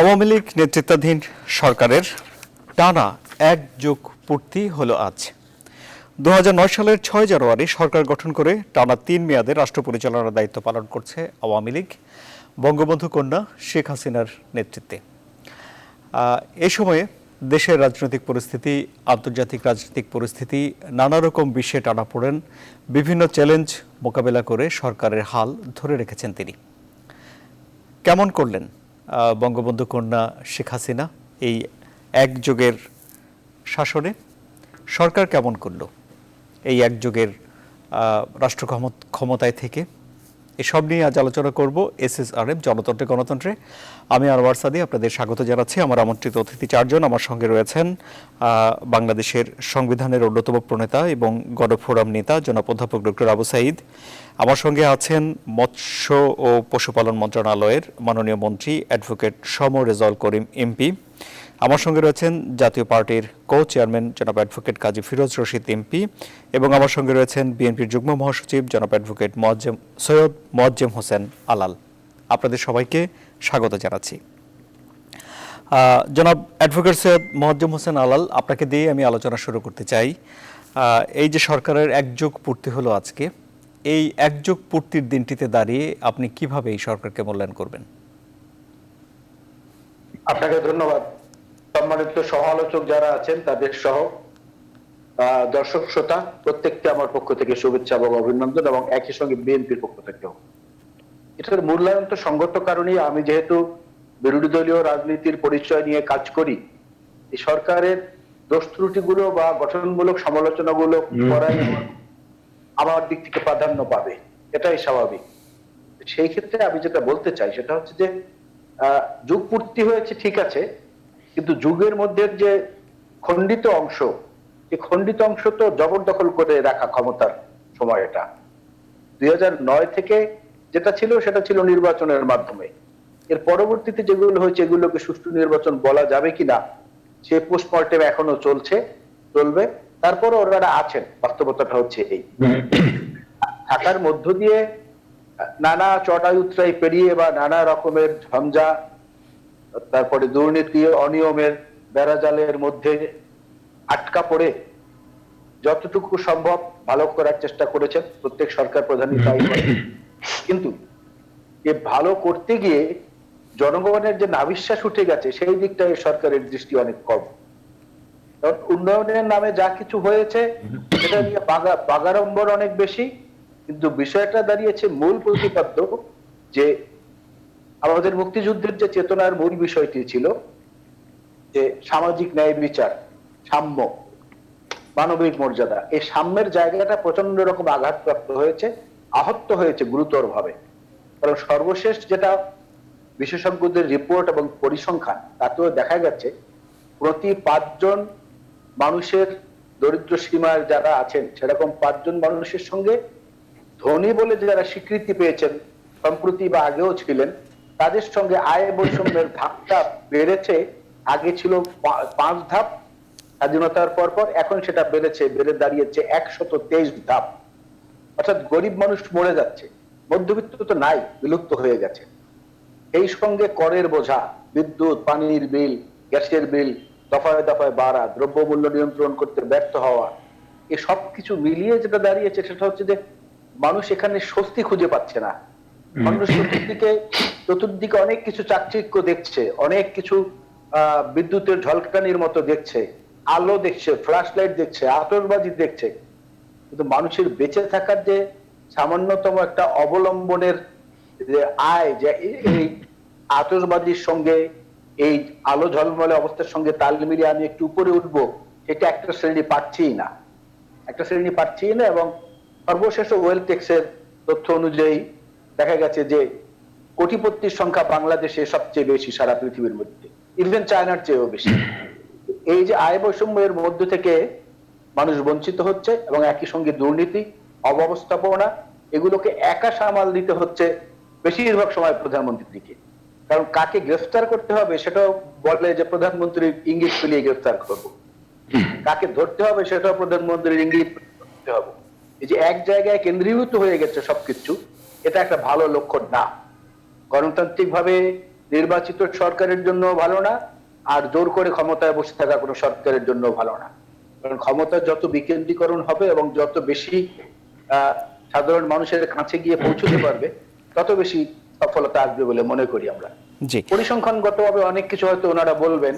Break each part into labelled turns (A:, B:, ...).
A: আওয়ামী লীগ নেতৃত্বাধীন সরকারের টানা এক যুগ পূর্তি হলো আজ। 2009 সালের 6 জানুয়ারি সরকার গঠন করে টানা 3 মেয়াদে রাষ্ট্র পরিচালনার দায়িত্ব পালন করছে আওয়ামী লীগ বঙ্গবন্ধু কন্যা শেখ হাসিনার নেতৃত্বে। এ সময়ে দেশের রাজনৈতিক পরিস্থিতি, আন্তর্জাতিক রাজনৈতিক পরিস্থিতি, নানা রকম বিষয়ে টানাপোড়েন, বিভিন্ন চ্যালেঞ্জ মোকাবেলা করে সরকারের হাল ধরে রেখেছেন তিনি। কেমন করলেন বঙ্গবন্ধু কন্যা শেখ হাসিনা এই এক যুগের শাসনে? সরকার কেমন করল এই এক যুগের রাষ্ট্র ক্ষমতায় থেকে? এসব নিয়ে আজ আলোচনা করব SSRM জনতন্ত্রে গণতন্ত্রে। আমি আনোয়ার সাদি আপনাদের স্বাগত জানাচ্ছি। আমার আমন্ত্রিত অতিথি চারজন আমার সঙ্গে রয়েছেন। বাংলাদেশের সংবিধানের অন্যতম প্রণেতা এবং গণফোরাম নেতা জনাব অধ্যাপক ডক্টর আবু সাঈদ। আমার সঙ্গে আছেন মৎস্য ও পশুপালন মন্ত্রণালয়ের মাননীয় মন্ত্রী অ্যাডভোকেট সম রেজাউল করিম MP। আমার সঙ্গে রয়েছেন জাতীয় পার্টির চেয়ারম্যান জনাব অ্যাডভোকেট কাজী ফিরোজ রশিদ MP এবং আমার সঙ্গে রয়েছেন বিএনপির যুগ্ম মহাসচিব জনাব অ্যাডভোকেট সৈয়দ মোয়াজ্জেম হোসেন আলাল। আপনাদের সবাইকে স্বাগত জানাচ্ছি। জনাব অ্যাডভোকেট সৈয়দ মোয়াজ্জেম হোসেন আলাল, আপনাকে দিয়ে আমি আলোচনা শুরু করতে চাই। এই যে সরকারের এক যুগ পূর্তি হলো আজকে, এই এক যুগ পূর্তির দিনটিতে দাঁড়িয়ে আপনি কিভাবে এই সরকারকে মূল্যায়ন করবেন?
B: আপনাকে ধন্যবাদ। সম্মানিত সহ আলোচক যারা আছেন তাদের সহ দর্শক শ্রোতা প্রত্যেককে আমার পক্ষ থেকে শুভেচ্ছা এবং অভিনন্দন, এবং একই সঙ্গে বিএনপির পক্ষ থেকেও। এটার মূল্যায়ন তো সংগত কারণেই, আমি যেহেতু বিরোধী দলীয় রাজনীতির পরিচয় নিয়ে কাজ করি, এই সরকারের দোষ ত্রুটিগুলো বা গঠনমূলক সমালোচনাগুলো করাই আমার দিক থেকে প্রাধান্য পাবে, এটাই স্বাভাবিক। সেই ক্ষেত্রে আমি যেটা বলতে চাই সেটা হচ্ছে যে যুগ পূর্তি হয়েছে ঠিক আছে, কিন্তু যুগের মধ্যে যে খণ্ডিত অংশ, এই খণ্ডিত অংশ তো জবরদখল করে রাখা ক্ষমতার সময়। এটা 2009 থেকে যেটা ছিল সেটা ছিল নির্বাচনের মাধ্যমে। এর পরবর্তীতে যেগুলো হয়েছে এগুলোকে সুষ্ঠু নির্বাচন বলা যাবে কিনা সে পোস্টমর্টেম এখনো চলবে। তারপরে ওনারা আছেন, বাস্তবতাটা হচ্ছে এই থাকার মধ্য দিয়ে নানা চড়াই উতরাই পেরিয়ে বা নানা রকমের ঝঞ্ঝা, তারপরে দুর্নীতি অনিয়মের বেড়াজালের মধ্যে আটকা পড়ে যতটুকু সম্ভব ভালো করার চেষ্টা করেছেন প্রত্যেক সরকার প্রধানই তাই করে। কিন্তু এ ভালো করতে গিয়ে জনগণের যে নাভিশ্বাস উঠে গেছে সেই দিকটা এই সরকারের দৃষ্টি অনেক কম। উন্নয়নের নামে যা কিছু হয়েছে সেটা নিয়ে বাগাড়ম্বর অনেক বেশি, কিন্তু বিষয়টা দাঁড়িয়েছে মূল প্রতিপাদ্য যে আমাদের মুক্তিযুদ্ধের যে চেতনার মূল বিষয়টি ছিল যে সামাজিক ন্যায় বিচার, সাম্য, মানবিক মর্যাদা, এই সাম্যের জায়গাটা প্রচন্ড রকম আঘাতপ্রাপ্ত হয়েছে, আহত হয়েছে গুরুতর ভাবে। কারণ সর্বশেষ যেটা বিশেষজ্ঞদের রিপোর্ট এবং পরিসংখ্যান, তাতেও দেখা গেছে প্রতি 5 জন মানুষের দরিদ্র সীমার যারা আছেন সেরকম 5 জন মানুষের সঙ্গে ধনী বলে যারা স্বীকৃতি পেয়েছেন সম্প্রতি বা আগেও ছিলেন, তাদের সঙ্গে আয় বৈষম্যের ধাপটা বেড়েছে। আগে ছিল 5 ধাপ স্বাধীনতার পর, এখন সেটা বেড়ে দাঁড়িয়েছে 123 ধাপ। অর্থাৎ গরিব মানুষ মরে যাচ্ছে, মধ্যবিত্ত তো নাই, বিলুপ্ত হয়ে গেছে। এই সঙ্গে করের বোঝা, বিদ্যুৎ, পানির বিল, গ্যাসের বিল দফায় দফায় বাড়া, দ্রব্যমূল্য নিয়ন্ত্রণ করতে ব্যর্থ হওয়া, এই সব কিছু মিলিয়ে যেটা দাঁড়িয়েছে সেটা হচ্ছে যে মানুষ এখানে স্বস্তি খুঁজে পাচ্ছে না। মানুষ চতুর্দিকে অনেক কিছু চাকচিক্য দেখছে, অনেক কিছু বিদ্যুতের ঝলকানির মতো দেখছে, আলো দেখছে, ফ্ল্যাশ লাইট দেখছে, আতশবাজি দেখছে, কিন্তু মানুষের বেঁচে থাকার যে সামান্যতম একটা অবলম্বনের যে আয়, যে এই আতশবাজির সঙ্গে এই আলো ঝলমলে অবস্থার সঙ্গে তাল মিলিয়ে আমি একটু উপরে উঠবো, সেটা একটা শ্রেণী পাচ্ছিই না। এবং সর্বশেষ ওয়েলথ ট্যাক্সের তথ্য অনুযায়ী দেখা গেছে যে কোটিপতির সংখ্যা বাংলাদেশে সবচেয়ে বেশি সারা পৃথিবীর মধ্যে, ইভেন চায়নার চেয়েও বেশি। এই যে আয় বৈষম্যের মধ্য থেকে মানুষ বঞ্চিত হচ্ছে, এবং একই সঙ্গে দুর্নীতি, অব্যবস্থাপনা, এগুলোকে একা সামাল দিতে হচ্ছে বেশিরভাগ সময় প্রধানমন্ত্রীকে। কারণ কাকে গ্রেফতার করতে হবে সেটাও বলে যে প্রধানমন্ত্রীর ইঙ্গিত ফেলিয়ে গ্রেফতার করব, কাকে ধরতে হবে সেটাও প্রধানমন্ত্রীর ইঙ্গিত করতে হবে। এই যে এক জায়গায় কেন্দ্রীভূত হয়ে গেছে সবকিছু, এটা একটা ভালো লক্ষণ না। গণতান্ত্রিক ভাবে নির্বাচিত সরকারের জন্য ভালো না, আর জোর করে ক্ষমতায় বসে থাকা কোনো সরকারের জন্য ভালো না। কারণ ক্ষমতার যত বিকেন্দ্রীকরণ হবে এবং যত বেশি সাধারণ মানুষের কাছে গিয়ে পৌঁছতে পারবে, তত বেশি সফলতা আসবে বলে মনে করি আমরা।
A: জি,
B: পরিসংখ্যানগতভাবে অনেক কিছু হয়তো ওনারা বলবেন,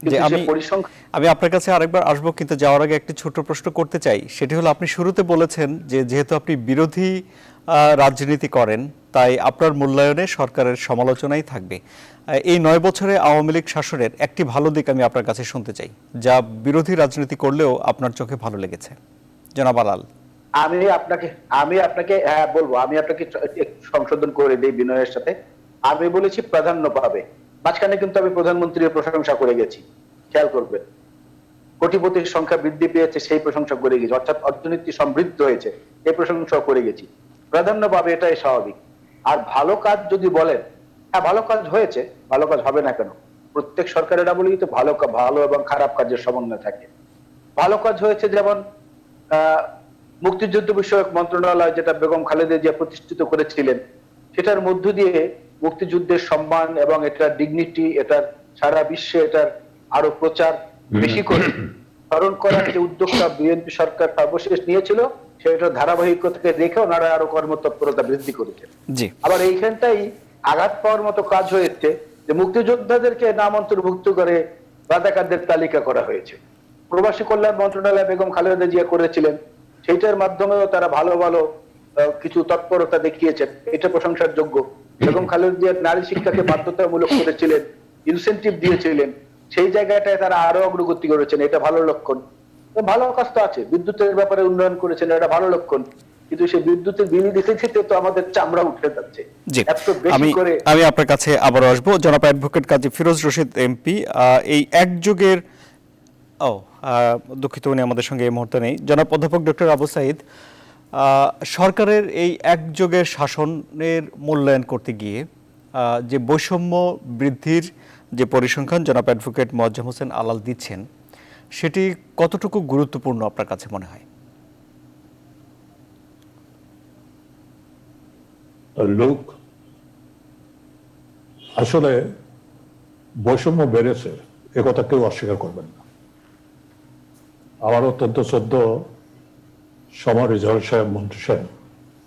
A: যে
B: কিন্তু সে পরিসংখ্যান
A: আমি আপনার কাছে আরেকবার আসবো, কিন্তু যাওয়ার আগে একটি ছোট প্রশ্ন করতে চাই। সেটি হলো, আপনি শুরুতে বলেছেন যে যেহেতু আপনি বিরোধী রাজনীতি করেন, তাই আপনার মূল্যায়নে সরকারের সমালোচনাই থাকবে। এই 9 বছরে আওয়ামী লীগ শাসনের একটি ভালো দিক আমি আপনার কাছে শুনতে চাই, যা বিরোধী রাজনীতি করলেও আপনার চোখে ভালো লেগেছে, জনাব আলাল।
B: আমি আপনাকে হ্যাঁ বলবো, আমি আপনাকে একটু সংশোধন করে দিই বিনয়ের সাথে। আমি বলেছি প্রাধান্য পাবে। মাঝখানে কিন্তু আমি প্রধানমন্ত্রীর প্রশংসা করে গেছি, খেয়াল করবেন। কোটিপতির সংখ্যা বৃদ্ধি পেয়েছে সেই প্রশংসা করে গেছি, অর্থাৎ অর্থনীতি সমৃদ্ধ হয়েছে এই প্রশংসা করে গেছি। প্রাধান্য পাবে, এটাই স্বাভাবিক। আর ভালো কাজ যদি বলেন, হ্যাঁ ভালো কাজ হয়েছে, ভালো কাজ হবে না কেন? প্রত্যেক সরকারের বলেই তো ভালো এবং খারাপ কাজের সমন্বয় থাকে। ভালো কাজ হয়েছে, যেমন মুক্তিযুদ্ধ বিষয়ক মন্ত্রণালয়, যেটা বেগম খালেদা জিয়া প্রতিষ্ঠিত করেছিলেন, সেটার মধ্য দিয়ে মুক্তিযুদ্ধের সম্মান এবং এটার ডিগনিটি, এটার সারা বিশ্বে এটার আরো প্রচার বেশি করে স্মরণ করার যে উদ্যোগটা বিএনপি সরকার সর্বশেষ নিয়েছিল, সেটা ধারাবাহিকতাকে রেখে ওনারা আরো কর্মতৎপরতা বৃদ্ধি করেছে।
A: জি,
B: আবার এইখানটাই আঘাত পাওয়ার মতো কাজ হয়েছে যে মুক্তিযোদ্ধাদেরকে নাম অন্তর্ভুক্ত করে রাজাকারদের তালিকা করা হয়েছে। প্রবাসী কল্যাণ মন্ত্রণালয় বেগম খালেদা জিয়া করেছিলেন, সেইটার মাধ্যমেও তারা ভালো ভালো কিছু তৎপরতা দেখিয়েছেন, এটা প্রশংসার যোগ্য। বেগম খালেদা জিয়া নারী শিক্ষাকে বাধ্যতামূলক করেছিলেন, ইনসেনটিভ দিয়েছিলেন, সেই জায়গাটায় তারা আরো অগ্রগতি করেছেন, এটা ভালো লক্ষণ। ভালো কাজ তো আছে, বিদ্যুতের ব্যাপারে উন্নয়ন করেছেন, এটা ভালো লক্ষণ। কিন্তু সেই বিদ্যুতের বিল দিতে দিতে তো আমাদের চামড়া উঠে যাচ্ছে।
A: জি,
B: এত বেশি করে
A: আমি আপনার কাছে আবারও আসবো। জনাব অ্যাডভোকেট কাজী ফিরোজ রশিদ এমপি, এই একযুগের দুঃখিত, উনি আমাদের সঙ্গে এই মুহূর্তে নেই। জনাব অধ্যাপক ডক্টর আবু সাঈদ, সরকারের এই একযোগের শাসনের মূল্যায়ন করতে গিয়ে যে বৈষম্য বৃদ্ধির যে পরিসংখ্যান জনাব অ্যাডভোকেট মোয়াজ্জেম হোসেন আলাল দিচ্ছেন, সেটি কতটুকু গুরুত্বপূর্ণ আপনার কাছে মনে হয়?
C: লোক আসলে বৈষম্য বেড়েছে, একথা কেউ অস্বীকার করবেন না। আমার অত্যন্ত সদ্য সময় রেজাউল সাহেব মন্ত্রী সাহেব,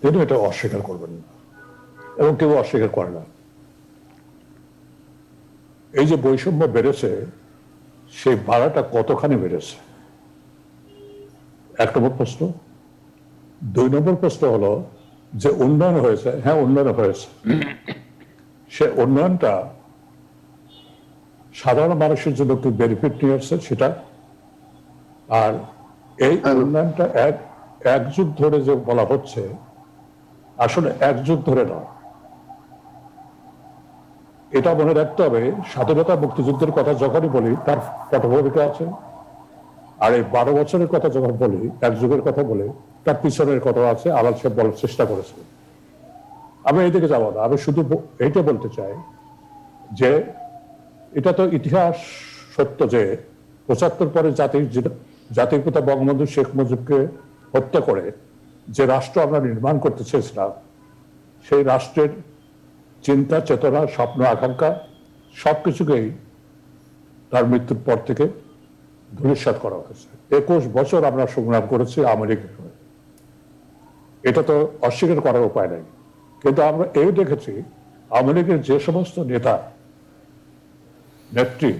C: তিনি এটা অস্বীকার করবেন না এবং কেউ অস্বীকার করে না। এই যে বৈষম্য বেড়েছে, সেই ভাড়াটা কতখানি বেড়েছে, 1 নম্বর প্রশ্ন। 2 নম্বর প্রশ্ন হলো যে উন্নয়ন হয়েছে, হ্যাঁ উন্নয়ন হয়েছে, সে উন্নয়নটা সাধারণ মানুষের জন্য একটু বেনিফিট নিয়ে আসছে সেটা। আর এই উন্নয়নটা এক যুগ ধরে যে বলা হচ্ছে, আসলে 1 যুগ ধরে নয়। এটা মনে রাখতে হবে, স্বাধীনতা মুক্তিযুদ্ধের কথা যখনই বলি তার পটভূমিকা আছে, আর এই 12 বছরের কথা যখন বলি, 1 যুগের কথা বলি, তার পিছনের কথা আছে, আলাল সাহেব বলার চেষ্টা করেছে। আমি এইদিকে যাবো না, আমি শুধু এইটা বলতে চাই যে এটা তো ইতিহাস সত্য যে 75 পরে জাতির পিতা বঙ্গবন্ধু শেখ মুজিবকে হত্যা করে যে রাষ্ট্র আমরা নির্মাণ করতে চেয়েছিলাম, সেই রাষ্ট্রের চিন্তা চেতনা স্বপ্ন আকাঙ্ক্ষা সবকিছুকেই তার মৃত্যুর পর থেকে ধূলিসাৎ করা হয়েছে। 21 বছর আমরা সংগ্রাম করেছি আওয়ামী লীগের হয়ে, এটা তো অস্বীকার করার উপায় নেই। কিন্তু আমরা এই দেখেছি আওয়ামী লীগের যে সমস্ত নেতা নেত্রী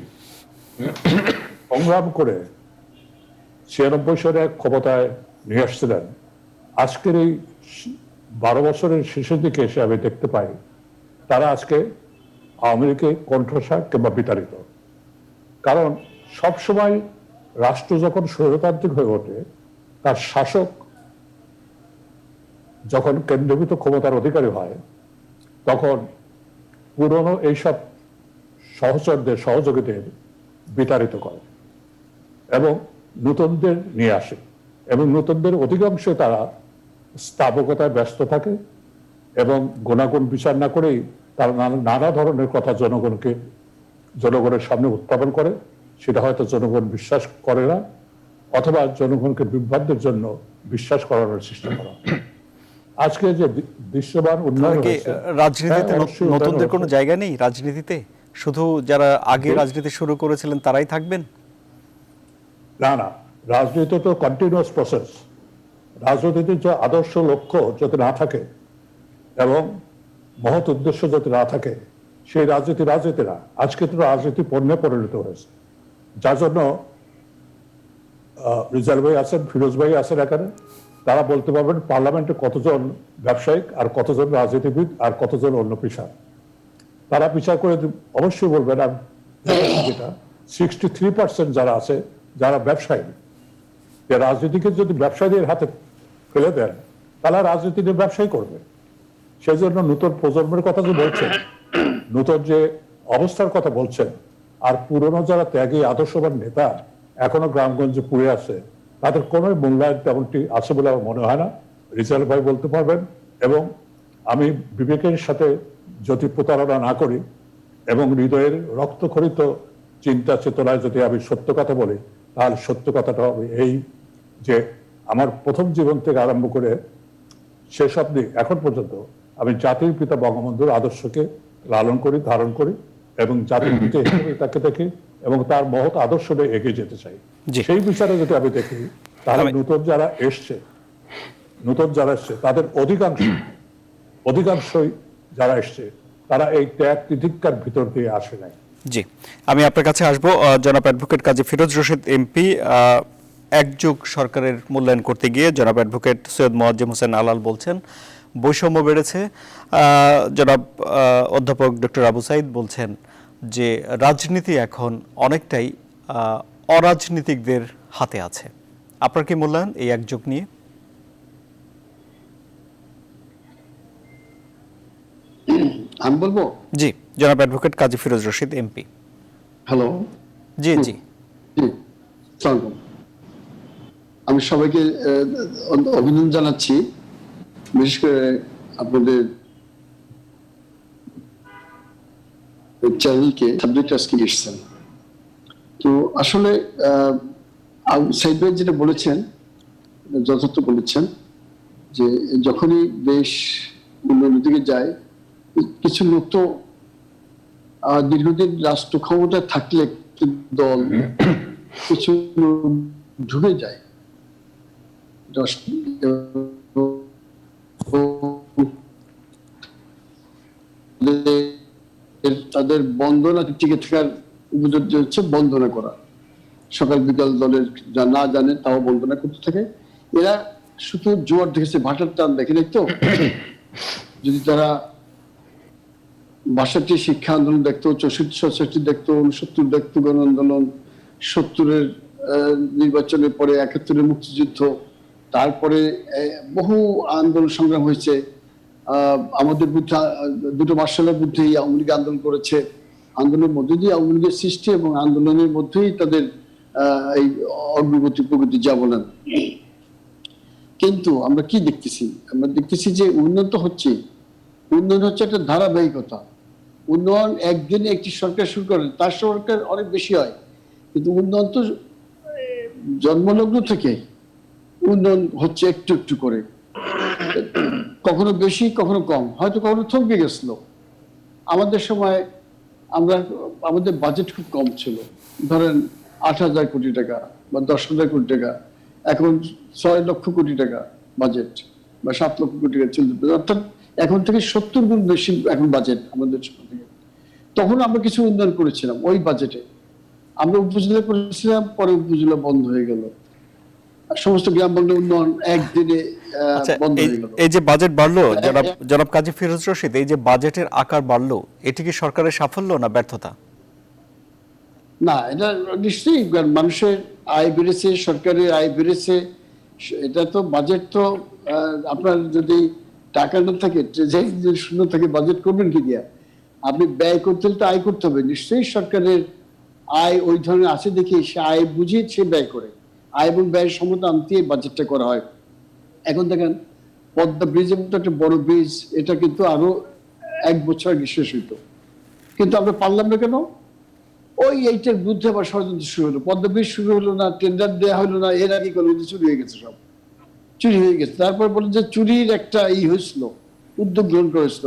C: সংগ্রাম করে 96 সালে ক্ষমতায় নিয়ে আসছিলেন, আজকের এই 12 বছরের শেষের দিকে এসে আমি দেখতে পাই তারা আজকে আওয়ামী লীগে কণ্ঠস্বর কিংবা বিতাড়িত। কারণ সবসময় রাষ্ট্র যখন স্বৈরতান্ত্রিক হয়ে ওঠে, তার শাসক যখন কেন্দ্রীভূত ক্ষমতার অধিকারী হয়, তখন পুরনো এইসব সহচরদের সহযোগীদের বিতাড়িত করে এবং নতুনদের নিয়ে আসে, এবং নতুনদের অধিকাংশ তারা স্থাপকতায় ব্যস্ত থাকে এবং গুণাগুণ বিচার না করেই তারা নানা ধরনের কথা জনগণের সামনে উত্থাপন করে। সেটা হয়তো জনগণ বিশ্বাস করে না, অথবা জনগণকে বিভ্রান্তের জন্য বিশ্বাস করানোর চেষ্টা করা। আজকে যে দৃশ্যমান উন্নয়ন
A: কি
C: হয়েছে,
A: রাজনীতিতে
C: হ্যাঁ, অবশ্যই উন্নয়ন
A: নতুনদের কোনো
C: হয়েছে।
A: জায়গা নেই রাজনীতিতে? শুধু যারা আগে রাজনীতি শুরু করেছিলেন তারাই থাকবেন?
C: না না, রাজনীতি তো কন্টিনিউয়াস প্রসেস। রাজনীতির যে আদর্শ লক্ষ্য যদি না থাকে এবং মহৎ উদ্দেশ্য যদি না থাকে, সেই রাজনীতি রাজনীতি না। আজকে তো রাজনীতি পণ্যে পরিণত হয়েছে, যার জন্য রিজাল ভাই আছেন, ফিরোজ ভাই আছেন এখানে, তারা বলতে পারবেন পার্লামেন্টে কতজন ব্যবসায়িক আর কতজন রাজনীতিবিদ আর কতজন অন্য পেশা। তারা বিচার করে অবশ্যই বলবেন। আর যেটা 63% যারা আছে, যারা ব্যবসায়ী, যে রাজনীতিকে যদি ব্যবসায়ীদের হাতে ফেলে দেন, তারা রাজনীতি নিয়ে ব্যবসায়ী করবে। সেই জন্য নতুন প্রজন্মের কথা যে বলছেন, নতুন যে অবস্থার কথা বলছেন, আর পুরনো যারা ত্যাগী আদর্শবান নেতা এখনো গ্রামগঞ্জে পুড়ে আছে, তাদের কোনো মূল্যায়ন তেমনটি আছে বলে আমার মনে হয় না। রিজাল ভাই বলতে পারবেন। এবং আমি বিবেকের সাথে যদি প্রতারণা না করি এবং হৃদয়ের রক্তক্ষরিত চিন্তা চেতনায় যদি আমি সত্য কথা বলি, তাহলে সত্য কথাটা হবে এই, যে আমার প্রথম জীবন থেকে আরম্ভ করে শেষ অবধি এখন পর্যন্ত আমি জাতির পিতা বঙ্গবন্ধুর আদর্শকে লালন করি, ধারণ করি এবং জাতির পিতা হিসেবে তাকে দেখি এবং তার মহৎ আদর্শ নিয়ে এগিয়ে যেতে চাই।
A: জি।
C: সেই বিচারে যদি আমি দেখি, তাহলে নতুন যারা এসছে তাদের অধিকাংশই যারা এসছে, তারা এই ত্যাগ তিতিক্ষার ভিতর দিয়ে আসে নাই।
A: জি, আমি আপনার কাছে আসবো। জনাব অ্যাডভোকেট কাজী ফিরোজ রশিদ এমপি, একযুগ সরকারের মূল্যায়ন করতে গিয়ে জনাব অ্যাডভোকেট সৈয়দ মোয়াজ্জেম হোসেন আলাল বলছেন বৈষম্য বেড়েছে। জনাব অধ্যাপক ডক্টর আবু সাইদ বলছেন যে রাজনীতি এখন অনেকটাই অরাজনীতিকদের হাতে আছে। আপনার কি মূল্যায়ন এই একযুগ নিয়ে?
D: আমি বলবো।
A: জি, জনাব অ্যাডভোকেট কাজী ফিরোজ রশিদ এমপি।
D: হ্যালো।
A: জি জি।
D: জি, আসসালামু আলাইকুম। আমি সবাইকে অভিনন্দন জানাচ্ছি, বিশেষ করে আপনাদের চ্যানেলকে সাবজেক্ট আজকে এসেছেন। তো আসলে সাইদ ভাই যেটা বলেছেন যথার্থ বলেছেন, যে যখনই দেশ উন্নয়নের দিকে যায়, কিছু লোক তো দীর্ঘদিন রাষ্ট্র ক্ষমতা থাকলে দল কিছু ঢুকে যায়, তাদের বন্দনা টিকে থাকার উপযোগ্য হচ্ছে বন্দনা করা। সকাল বিকাল দলের যা না জানে তাও বন্দনা করতে থাকে। এরা শুধু জোয়ার দেখেছে, ভাটার টান দেখে নাই তো। যদি তারা 62 শিক্ষা আন্দোলন দেখতো, 64-67 দেখতো, 69 দেখতো গণ আন্দোলন, 70-এর নির্বাচনের পরে 71-এর মুক্তিযুদ্ধ, তারপরে বহু আন্দোলন সংগ্রাম হয়েছে। আমাদের বুদ্ধে দুটো মার্শালের বুদ্ধেই আওয়ামী লীগ আন্দোলন করেছে। আন্দোলনের মধ্যে দিয়ে আওয়ামী লীগের সৃষ্টি এবং আন্দোলনের মধ্যেই তাদের এই অগ্রগতি প্রগতি যা বলেন। কিন্তু আমরা কি দেখতেছি? আমরা দেখতেছি যে উন্নয়ন তো হচ্ছে, উন্নয়ন হচ্ছে একটা ধারাবাহিকতা। উন্নয়ন একদিনে একটি সরকার শুরু করে, তার সরকার অনেক বেশি হয়, কিন্তু উন্নয়ন তো জন্মলগ্ন থেকে উন্নয়ন হচ্ছে একটু একটু করে, কখনো বেশি কখনো কম, হয়তো কখনো থমকে গেছিল। আমাদের সময় আমাদের বাজেট খুব কম ছিল, ধরেন 8,000 কোটি টাকা বা 10,000 কোটি টাকা। এখন 6 লক্ষ কোটি টাকা বাজেট বা 7 লক্ষ কোটি টাকা চলতে, অর্থাৎ এখন থেকে 70 গুণ বেশি এখন বাজেট আমাদের সময় থেকে। তখন আমরা কিছু উন্নয়ন করেছিলাম ওই বাজেটে। আমরা উপজেলা করেছিলাম, পরে উপজেলা বন্ধ হয়ে গেল, সমস্ত গ্রাম বাংলা উন্নয়ন একদিনে বন্ধ হয়ে গেল।
A: এই যে বাজেট বাড়লো, জনাব কাজী ফিরোজ রশিদ, এই যে বাজেটের আকার বাড়লো, এটি কি সরকারের সাফল্য না ব্যর্থতা?
D: না, এটা নিশ্চয়ই মানুষের আয় বেড়েছে, সরকারের আয় বেড়েছে। এটা তো বাজেট তো আপনার যদি টাকা না থাকে, ট্রেজারি যদি শূন্য থাকে, বাজেট করবেন কি দিয়া? আপনি ব্যয় করতে হলে তো আয় করতে হবে। নিশ্চয়ই সরকারের আয় ওই ধরনের আছে দেখে সে আয় বুঝিয়ে সে ব্যয় করে, আয় এবং ব্যয়ের সমতা আনতে বাজেটটা করা হয়। এখন দেখেন পদ্মা ব্রিজের মতো একটা বড় ব্রিজ, এটা কিন্তু আরো 1 বছর আগে শেষ হইতো, কিন্তু আমরা পারলাম না কেন? ওই এইটার বুদ্ধি আবার ষড়যন্ত্র শুরু হলো। পদ্মা ব্রিজ শুরু হলো না, টেন্ডার দেওয়া হলো না, এর আগে কলেজ শুরু হয়ে গেছে সব। চুরি হয়ে গেছে। তারপর বলেন যে চুরির একটা হয়েছিল, উদ্যোগ গ্রহণ করেছিল,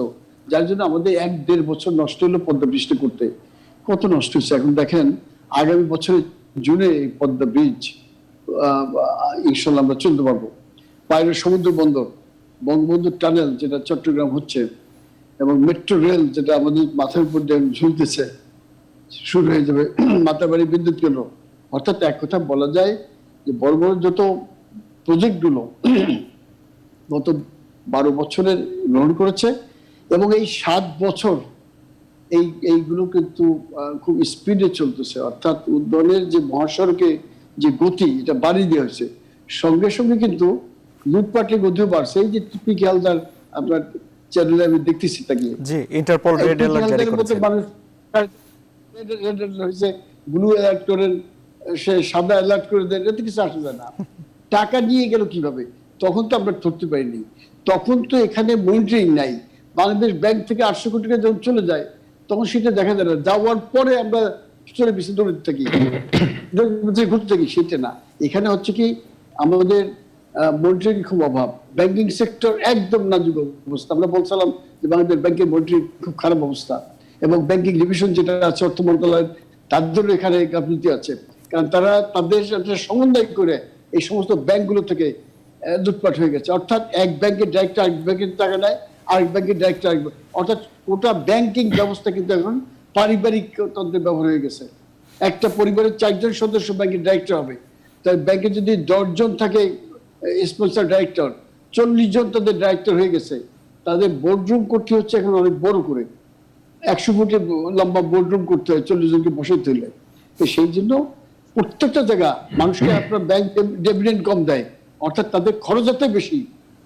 D: যার জন্য আমাদের 1-1.5 বছর নষ্ট হলো পদ্মা ব্রিজটা করতে। কত নষ্ট হচ্ছে এখন দেখেন। আগামী বছরের জুনে এই পদ্মা ব্রিজ ইনশাল্লাহ আমরা চলতে পারবো। বাইরের সমুদ্র বন্দর, বঙ্গবন্ধু টানেল যেটা চট্টগ্রাম হচ্ছে, এবং মেট্রো রেল যেটা আমাদের মাথার উপর দিয়ে ঝুলতেছে, শুরু হয়ে যাবে। মাতাবাড়ি বিদ্যুৎ কেন্দ্র। অর্থাৎ এক কথা বলা যায় যে বড় বড় যত প্রজেক্টগুলো গত 12 বছরের গ্রহণ করেছে, এবং এই 7 বছর এইগুলো কিন্তু খুব স্পিডে চলতেছে। অর্থাৎ উন্নয়নের যে মহাসড়কে যে গতি, এটা বাড়িয়ে দেওয়া হয়েছে। সঙ্গে সঙ্গে কিন্তু লুটপাটের গতিও বাড়ছে। এই যে টিপি হালদার, আপনার চ্যানেলে আমি দেখতেছি তাকে,
A: জি, ইন্টারপোল রেড অ্যালার্ট জারি করেছে।
D: ব্লু অ্যালার্ট করেন, সে সাদা অ্যালার্ট করে দেন, এতে কিছু আসে যায় না। টাকা নিয়ে গেল কিভাবে? তখন তো আমরা ধরতে পারিনি। তখন তো এখানে মনিটরিং নাই। বাংলাদেশ ব্যাংক থেকে 800 কোটি টাকা যখন চলে যায়, তখন সেটা দেখা যায় না। যাওয়ার পরে আমরা চলে বেশি দৌড়তে থাকি, ঘুরতে থাকি, সেটা না। এখানে হচ্ছে কি, আমাদের মনিটরিং খুব অভাব। ব্যাংকিং সেক্টর একদম নাজুক অবস্থা। আমরা বলছিলাম যে বাংলাদেশ ব্যাংকের মনিটরিং খুব খারাপ অবস্থা, এবং ব্যাংকিং ডিভিশন যেটা আছে অর্থ মন্ত্রণালয়ের, তাদেরও এখানে গাফিলতি আছে। কারণ তারা তাদের সাথে সমন্বয় করে এই সমস্ত ব্যাংকগুলো থেকে লুটপাট হয়ে গেছে। অর্থাৎ এক ব্যাংকের ডাইরেক্টর আরেক ব্যাংকের টাকা নেয়, আরেক ব্যাংকের ডাইরেক্টর আরেক, অর্থাৎ ওটা ব্যাংকিং ব্যবস্থা কিন্তু এখন পারিবারিক তন্ত্রে ব্যবহার হয়ে গেছে। একটা পরিবারের 4 জন সদস্য ব্যাংকের ডাইরেক্টর হবে, তাই ব্যাংকে যদি 10 জন থাকে স্পন্সর ডাইরেক্টর, 40 জন তাদের ডাইরেক্টর হয়ে গেছে। তাদের বোর্ডরুম করতে হচ্ছে এখন অনেক বড় করে, 100 ফুটের লম্বা বোর্ডরুম করতে হয় 40 জনকে বসাইতে হলে। তো সেই জন্য প্রত্যেকটা জায়গা মানুষকে আপনার ব্যাংক ডিভিডেন্ড কম দেয়, অর্থাৎ তাদের খরচ এত বেশি।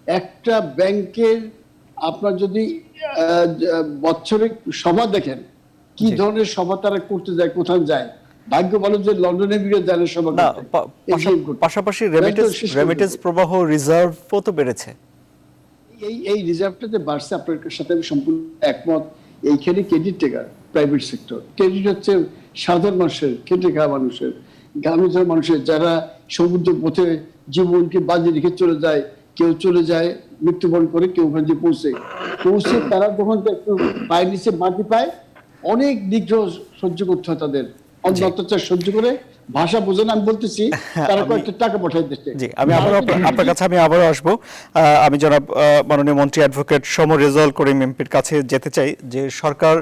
D: একটা ব্যাংকের আপনার যদি বছরে সভা দেখেন, কি ধরনের সভা তারা করতে যায়, কোথায় যায়। ভাগ্য ভালো যে লন্ডনে গিয়ে যায় সভা
A: না,
D: করতে।
A: পাশাপাশি রেমিটেন্স প্রবাহ রিজার্ভও তো বেড়েছে।
D: এই রিজার্ভটাতে বাড়ছে, আপনার সাথে আমি সম্পূর্ণ একমত। এইখানে ক্রেডিট টেকার, প্রাইভেট সেক্টর ক্রেডিট হচ্ছে সাধারণ মানুষের, খেটে খাওয়া মানুষের, গ্রামের মানুষের, যারা সমুদ্র পথে জীবনকে বাজি রেখে চলে যায়। কেউ চলে যায় মৃত্যুবরণ করে, কেউ ওখানে যে পৌঁছে তারা যখন একটু পায়ের নিচে মাটি পায়, অনেক নিগ্রহ সহ্য করতে হয় তাদের, অত্যাচার সহ্য করে। ভাষা বোঝে না আমি বলতেছি, তারা কয়েকটা টাকা পাঠায় দিচ্ছে।
A: জি, আমি আপনার কাছে আবারও আসবো। আমি জনাব মাননীয় মন্ত্রী অ্যাডভোকেট সমর রেজাউল করিম এমপির কাছে যেতে চাই যে সরকার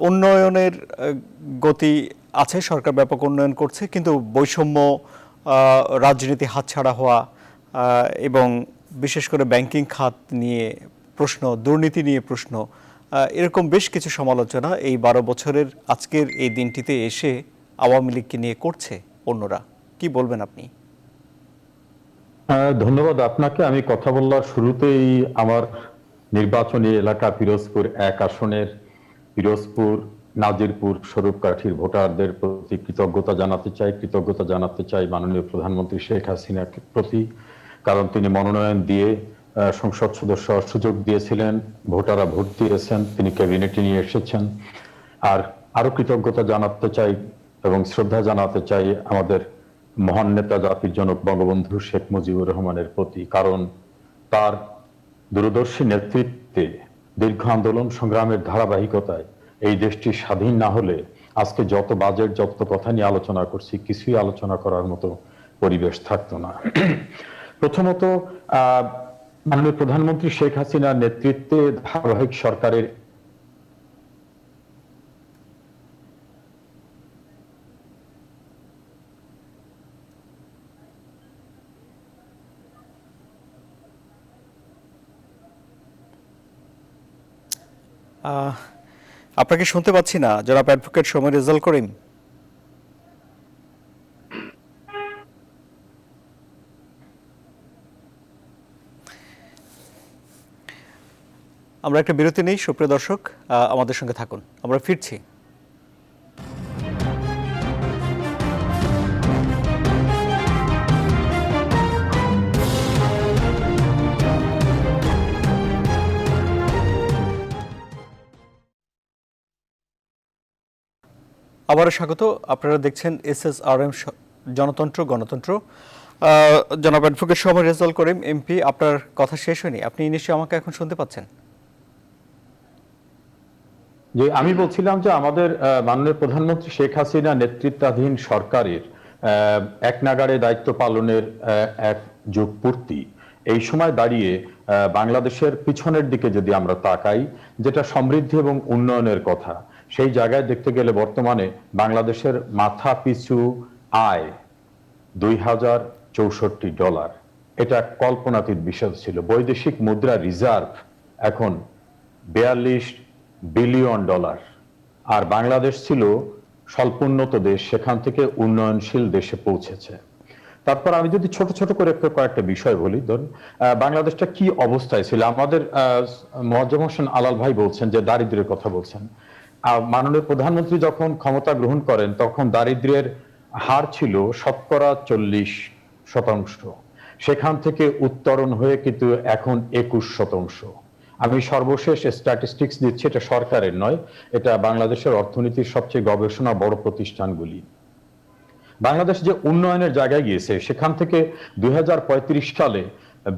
A: উন্নয়নের গতি আছে, সরকার ব্যাপক উন্নয়ন করছে, কিন্তু বৈষম্য, রাজনীতি হাতছাড়া হওয়া এবং বিশেষ করে ব্যাংকিং খাত নিয়ে প্রশ্ন, দুর্নীতি নিয়ে প্রশ্ন, এরকম বেশ কিছু সমালোচনা এই 12 বছরের আজকের এই দিনটিতে এসে আওয়ামী লীগকে নিয়ে করছে অন্যরা। কি বলবেন আপনি?
C: ধন্যবাদ আপনাকে। আমি কথা বলার শুরুতেই আমার নির্বাচনী এলাকা পিরোজপুর 1 আসনের পিরোজপুর নাজিরপুর স্বরূপকাঠির ভোটারদের প্রতি কৃতজ্ঞতা জানাতে চাই মাননীয় প্রধানমন্ত্রী শেখ হাসিনার প্রতি। কারণ তিনি মনোনয়ন দিয়ে সংসদ সদস্য সুযোগ দিয়েছিলেন, ভোটাররা ভোট দিয়েছেন, তিনি ক্যাবিনেটে নিয়ে এসেছেন। আর আরো কৃতজ্ঞতা জানাতে চাই এবং শ্রদ্ধা জানাতে চাই আমাদের মহান নেতা জাতির জনক বঙ্গবন্ধু শেখ মুজিবুর রহমানের প্রতি। কারণ তার দূরদর্শী নেতৃত্বে দীর্ঘ আন্দোলন সংগ্রামের ধারাবাহিকতায় এই দেশটি স্বাধীন না হলে আজকে যত বাজেট, যত কথা নিয়ে আলোচনা করছি, কিছুই আলোচনা করার মতো পরিবেশ থাকতো না। প্রথমত, মাননীয় প্রধানমন্ত্রী শেখ হাসিনার নেতৃত্বে ধারাবাহিক সরকারের
A: আপনাকে শুনতে পাচ্ছি না জনাব অ্যাডভোকেট সমর রেজাউল করিম। আমরা একটা বিরতি নেই, সুপ্রিয় দর্শক আমাদের সঙ্গে থাকুন, আমরা ফিরছি। আবারও স্বাগত। আপনারা দেখছেন SSRM জনতন্ত্র গণতন্ত্র। জনাব অ্যাডভোকেট শোভা রেজাউল করিম এমপি, আপনার কথা শেষ হয়নি, আপনি নিশ্চয়ই আমাকে এখন শুনতে পাচ্ছেন?
C: যে আমি বলছিলাম যে আমাদের মাননীয় প্রধানমন্ত্রী শেখ হাসিনা নেতৃত্বাধীন সরকারের এক নাগাড়ে দায়িত্ব পালনের এক যুগ পূর্তি, এই সময় দাঁড়িয়ে বাংলাদেশের পিছনের দিকে যদি আমরা তাকাই, যেটা সমৃদ্ধি এবং উন্নয়নের কথা, সেই জায়গায় দেখতে গেলে বর্তমানে বাংলাদেশের মাথা পিছু আয় $2064। এটা কল্পনাতীত বিষয় ছিল। বৈদেশিক মুদ্রা রিজার্ভ এখন $42 বিলিয়ন। আর বাংলাদেশ ছিল স্বল্পোন্নত দেশ, সেখান থেকে উন্নয়নশীল দেশে পৌঁছেছে। তারপর আমি যদি ছোট ছোট করে কয়েকটা বিষয় বলি, ধরুন বাংলাদেশটা কি অবস্থায় ছিল। আমাদের মোয়াজ্জেম হোসেন আলাল ভাই বলছেন যে দারিদ্র্যের কথা বলছেন। মাননীয় প্রধানমন্ত্রী যখন ক্ষমতা গ্রহণ করেন তখন দারিদ্র্যের হার ছিল 40%। সেখান থেকে উত্তরণ হয়ে কিন্তু এখন 21%। আমি সর্বশেষ স্ট্যাটিস্টিক্স দিচ্ছি, এটা সরকারের নয়, এটা বাংলাদেশের অর্থনীতির সবচেয়ে গবেষণা বড় প্রতিষ্ঠানগুলি। বাংলাদেশ যে উন্নয়নের জায়গায় গিয়েছে, সেখান থেকে 2035 সালে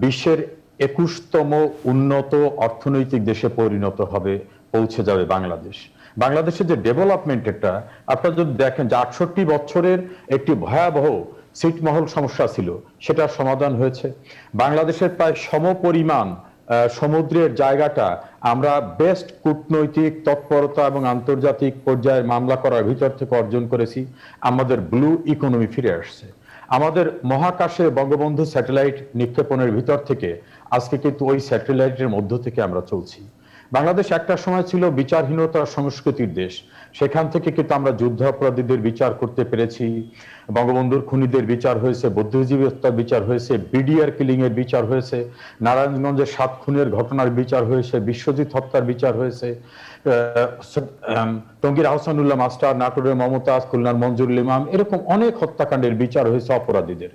C: বিশ্বের 21তম উন্নত অর্থনৈতিক দেশে পরিণত হবে, পৌঁছে যাবে বাংলাদেশ। বাংলাদেশের যে ডেভেলপমেন্ট, এটা আপনারা যদি দেখেন যে 68 বছরের একটি ভয়াবহ ছিটমহল সমস্যা ছিল, সেটার সমাধান হয়েছে। বাংলাদেশের প্রায় সমপরিমাণ সমুদ্রের জায়গাটা আমরা বেস্ট কূটনৈতিক তৎপরতা এবং আন্তর্জাতিক পর্যায়ের মামলা করার ভিতর থেকে অর্জন করেছি। আমাদের ব্লু ইকোনমি ফিরে আসছে। আমাদের মহাকাশে বঙ্গবন্ধু স্যাটেলাইট নিক্ষেপণের ভিতর থেকে আজকে কিন্তু ওই স্যাটেলাইটের মধ্য থেকে আমরা চলছি। বাংলাদেশ একটা সময় ছিল বিচারহীনতার সংস্কৃতির দেশ, সেখান থেকে কিন্তু আমরা যুদ্ধ অপরাধীদের বিচার করতে পেরেছি, বঙ্গবন্ধুর খুনিদের বিচার হয়েছে, বুদ্ধিজীবী হত্যার বিচার হয়েছে, বিডিআর কিলিং এর বিচার হয়েছে, নারায়ণগঞ্জের 7 খুনের ঘটনার বিচার হয়েছে, বিশ্বজিৎ হত্যার বিচার হয়েছে, টঙ্গীর আহসানুল্লাহ মাস্টার, নাটোরের মমতাজ, খুলনার মঞ্জুরুল ইমাম, এরকম অনেক হত্যাকাণ্ডের বিচার হয়েছে অপরাধীদের।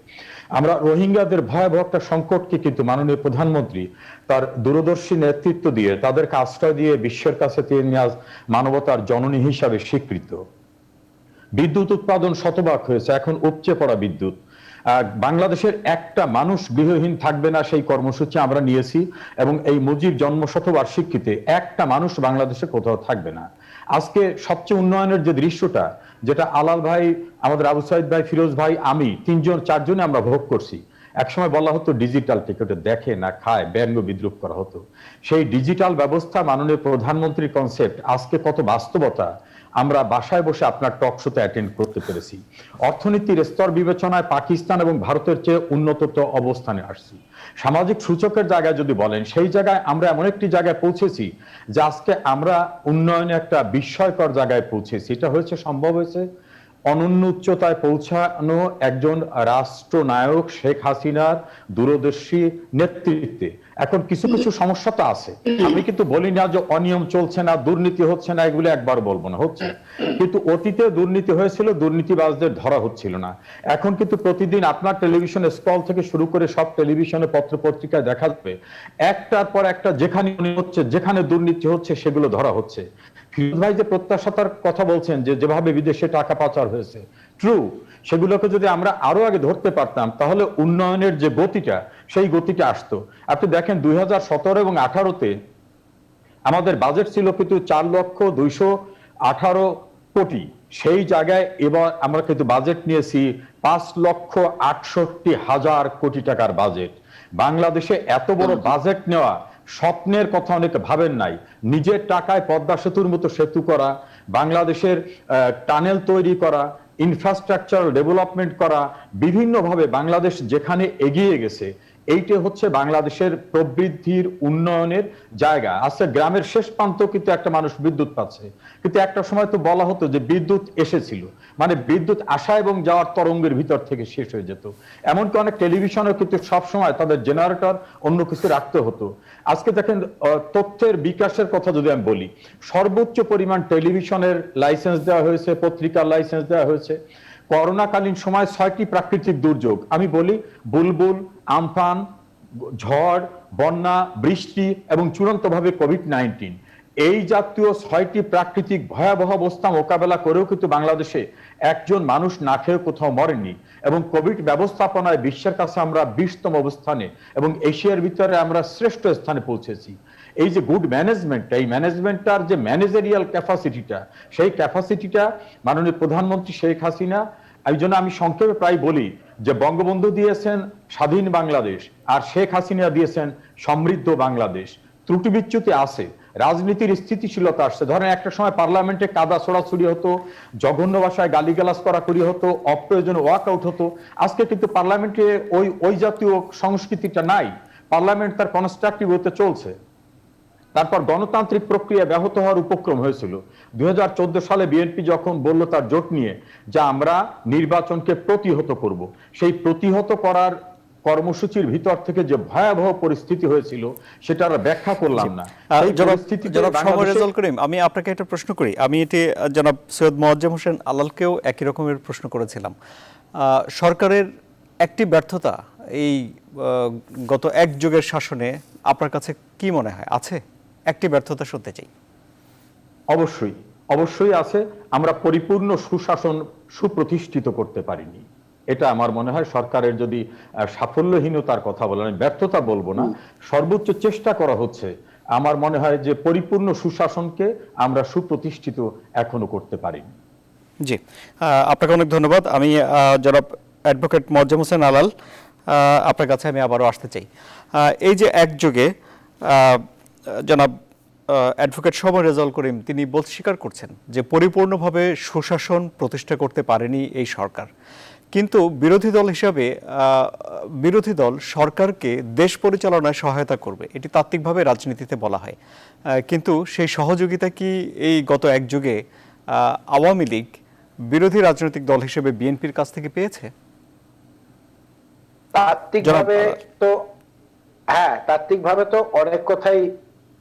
C: আমরা রোহিঙ্গাদের ভয়াবহ একটা সংকটকে কিন্তু মাননীয় প্রধানমন্ত্রী তার দূরদর্শী নেতৃত্ব দিয়ে, তাদেরকে আশ্রয় দিয়ে বিশ্বের কাছে তিনি আজ মানবতার জননী হিসাবে স্বীকৃত। বিদ্যুৎ উৎপাদন শতভাগ হয়েছে, এখন উপচে পড়া বিদ্যুৎ। বাংলাদেশের একটা মানুষ গৃহহীন থাকবে না, সেই কর্মসূচি আমরা নিয়েছি, এবং এই মুজিব জন্ম শতবার্ষিকীতে একটা মানুষ বাংলাদেশে কোথাও থাকবে না। আজকে সবচেয়ে উন্নয়নের যে দৃশ্যটা, যেটা আলাল ভাই, আমাদের আবু সাইদ ভাই, ফিরোজ ভাই, আমি 3-4জনে আমরা ভোগ করছি। একসময় বলা হতো ডিজিটাল টিকেটে দেখে না খায়, ব্যঙ্গ বিদ্রুপ করা হতো। সেই ডিজিটাল ব্যবস্থা, মাননীয় প্রধানমন্ত্রীর কনসেপ্ট, আজকে কত বাস্তবতা আমরা বাসায় বসে আপনার টক শোতে অ্যাটেন্ড করতে পেরেছি। অর্থনীতির স্তর বিবেচনায় পাকিস্তান এবং ভারতের চেয়ে উন্নত অবস্থানে আসছি। সামাজিক সূচকের জায়গায় যদি বলেন, সেই জায়গায় আমরা এমন একটি জায়গায় পৌঁছেছি যে আজকে আমরা উন্নয়নে একটা বিস্ময়কর জায়গায় পৌঁছেছি। এটা হয়েছে, সম্ভব হয়েছে অনন্য উচ্চতায় পৌঁছানো একজন রাষ্ট্রনায়ক শেখ হাসিনার দূরদর্শী নেতৃত্বে। এখন কিছু কিছু সমস্যা তো আছে, আমি কিন্তু বলি না যে অনিয়ম চলছে না, দুর্নীতি হচ্ছে না, এগুলো একবার বলবো না, হচ্ছে। কিন্তু অতীতে দুর্নীতি হয়েছিল, দুর্নীতিবাজদের ধরা হচ্ছিল না। এখন কিন্তু প্রতিদিন আপনার টেলিভিশনে স্ক্রল থেকে শুরু করে সব টেলিভিশনে পত্র পত্রিকায় দেখা যাবে, একটার পর একটা যেখানে হচ্ছে, যেখানে দুর্নীতি হচ্ছে, সেগুলো ধরা হচ্ছে। ফিরোজ ভাই যে প্রত্যাশার কথা বলছেন, যে যেভাবে বিদেশে টাকা পাচার হয়েছে, ট্রু, সেগুলোকে যদি আমরা আরো আগে ধরতে পারতাম, তাহলে উন্নয়নের যে গতিটা, সেই গতিটা আসতো। আপনি দেখেন 2017 এবং 2018-তে আমাদের বাজেট ছিল কিন্তু 4,218,কোটি। সেই জায়গায় এবার আমরা কিন্তু বাজেট নিয়েছি 5,68,000 কোটি টাকার বাজেট। বাংলাদেশে এত বড় বাজেট নেওয়া স্বপ্নের কথা অনেকে ভাবেন নাই। নিজের টাকায় পদ্মা সেতুর মতো সেতু করা, বাংলাদেশের টানেল তৈরি করা, ইনফ্রাস্ট্রাকচার ডেভেলপমেন্ট করা, বিভিন্নভাবে বাংলাদেশ যেখানে এগিয়ে গেছে, এইটা হচ্ছে বাংলাদেশের প্রবৃদ্ধির উন্নয়নের জায়গা। আজকে গ্রামের শেষ প্রান্ত কিন্তু একটা মানুষ বিদ্যুৎ পাচ্ছে, কিন্তু একটা সময় তো বলা হতো যে বিদ্যুৎ এসেছিল, মানে বিদ্যুৎ আসা এবং যাওয়ার তরঙ্গের ভিতর থেকে শেষ হয়ে যেত। এমনকি অনেক টেলিভিশনও কিন্তু সবসময় তাদের জেনারেটর অন্য কিছু রাখতে হতো। আজকে দেখেন, তথ্যের বিকাশের কথা যদি আমি বলি, সর্বোচ্চ পরিমাণ টেলিভিশনের লাইসেন্স দেওয়া হয়েছে, পত্রিকার লাইসেন্স দেওয়া হয়েছে। করোনাকালীন সময় 6টি প্রাকৃতিক দুর্যোগ, আমি বলি বুলবুল, আমফান, ঝড়, বন্যা, বৃষ্টি এবং চূড়ান্তভাবে কোভিড-19,
E: এই জাতীয় 6টি প্রাকৃতিক ভয়াবহ অবস্থা মোকাবেলা করেও কিন্তু বাংলাদেশে একজন মানুষ না খেয়ে কোথাও মরেনি, এবং কোভিড ব্যবস্থাপনায় বিশ্বের কাছে আমরা 20তম অবস্থানে এবং এশিয়ার ভিতরে আমরা শ্রেষ্ঠ স্থানে পৌঁছেছি। এই যে গুড ম্যানেজমেন্ট, এই ম্যানেজমেন্টটার যে ম্যানেজারিয়াল ক্যাপাসিটিটা, সেই ক্যাপাসিটিটা মাননীয় প্রধানমন্ত্রী শেখ হাসিনা, এই জন্য আমি সংক্ষেপে প্রায় বলি যে বঙ্গবন্ধু দিয়েছেন স্বাধীন বাংলাদেশ আর শেখ হাসিনা দিয়েছেন সমৃদ্ধ বাংলাদেশ। ত্রুটি বিচ্যুতি আছে, রাজনীতির স্থিতিশীলতা আসছে। ধরেন একটা সময় পার্লামেন্টে কাদা ছোড়াছুড়ি হতো, জঘন্য ভাষায় গালিগালাজ করাকরি হতো, অপ্রয়োজনে ওয়াকআউট হতো। আজকে কিন্তু পার্লামেন্টে ওই জাতীয় সংস্কৃতিটা নাই। পার্লামেন্ট তার কনস্ট্রাকটিভ হতে চলছে। তারপর গণতান্ত্রিক প্রক্রিয়া ব্যাহত হওয়ার উপক্রম হয়েছিল। 2014 সালে বিএনপি যখন বলল তার জোট নিয়ে যে আমরা নির্বাচনকে প্রতিহত করব, সেই প্রতিহত করার কর্মসূচির ভিতর থেকে যে ভয়াবহ পরিস্থিতি হয়েছিল সেটা আর ব্যাখ্যা করলাম না। এই পরিস্থিতিতে
A: জনাব সমর
E: বাংলাদেশে-
A: রেজাউল করিম, আমি আপনাকে একটা প্রশ্ন করি। আমি এটি জনাব সৈয়দ মোয়াজ্জেম হোসেন আলালকেও একই রকমের প্রশ্ন করেছিলাম। সরকারের একটি ব্যর্থতা এই গত এক যুগের শাসনে আপনার কাছে কি মনে হয় আছে? একটি ব্যর্থতা শুনতে চাই।
E: অবশ্যই অবশ্যই আছে। আমরা পরিপূর্ণ সুশাসন সুপ্রতিষ্ঠিত করতে পারিনি। এটা আমার মনে হয় সরকারের যদি সাফল্যহীনতার কথা বলেন, আমি ব্যর্থতা বলবো না, সর্বোচ্চ চেষ্টা করা হচ্ছে। আমার মনে হয় যে পরিপূর্ণ সুশাসনকে আমরা সুপ্রতিষ্ঠিত এখনো করতে পারিনি।
A: জি, আপনাকে অনেক ধন্যবাদ। আমি জনাব অ্যাডভোকেট মোয়াজ্জেম হোসেন আলাল, আপনার কাছে আমি আবারও আসতে চাই। এই যে একযোগে জনাব অ্যাডভোকেট সমর রেজাউল করিম তিনি স্বীকার করছেন যে পরিপূর্ণভাবে সুশাসন প্রতিষ্ঠা করতে পারেনি এই সরকার, কিন্তু বিরোধী দল হিসাবে বিরোধী দল সরকারকে দেশ পরিচালনায় সহায়তা করবে, এটি তাত্ত্বিকভাবে রাজনীতিতে বলা হয়। কিন্তু সেই সহযোগিতা কি এই গত এক যুগে আওয়ামী লীগ বিরোধী রাজনৈতিক দল হিসেবে বিএনপির কাছ থেকে পেয়েছে?
B: তাত্ত্বিকভাবে তো হ্যাঁ, তাত্ত্বিকভাবে তো অনেক কথাই